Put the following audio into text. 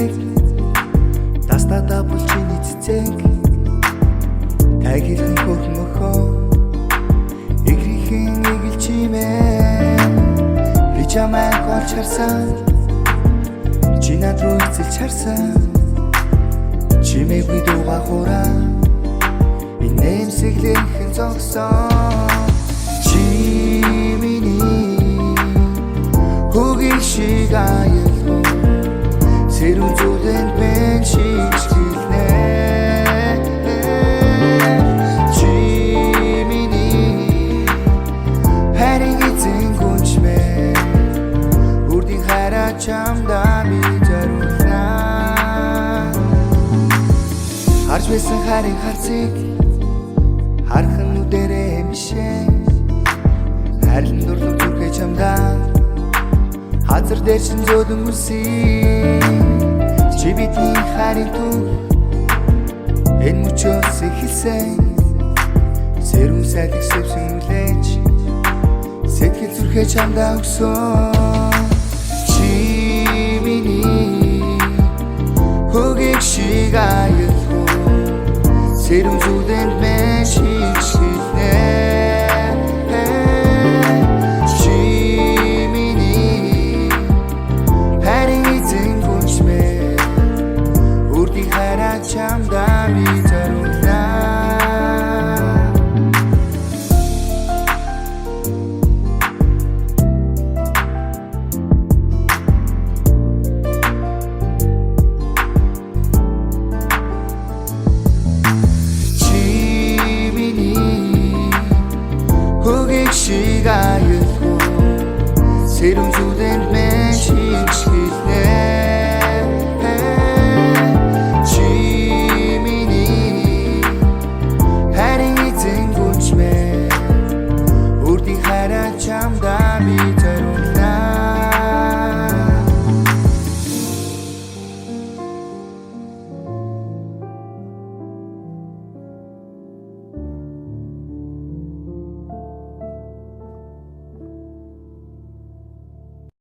цэцэг тастата булчины цэцэг тагирхан хөрмөхөө игрихэн эгэлчимээ би чамайг олж харсан чи над руу эцэлж харсан чимээгүй дууга хураа инээмсэглэхэн зогсон чи миний хөгийг шиг аялгүй сэрүүн зүлэнд мен шигшгэлнэ чи миний харин эзэн гүнчмэ үрдийн хараа чамдаа би зориулна харж байсан харин харцыг хархан нүдэрээ мишээ харин дурлаг зүрхээ чамдаа хазар дээр шин зөөлөн үлсээ чи бидний харин түр энэ мөчөөс эхэлсэн сэрүүн сайдыг сэвсэн үлээж сэтгэл зүрхээ чамдаа өгсөн чи миний хөгийг шиг аялгүй сэрүүн зүлэнд мен шигшгэлнэ чамдаа би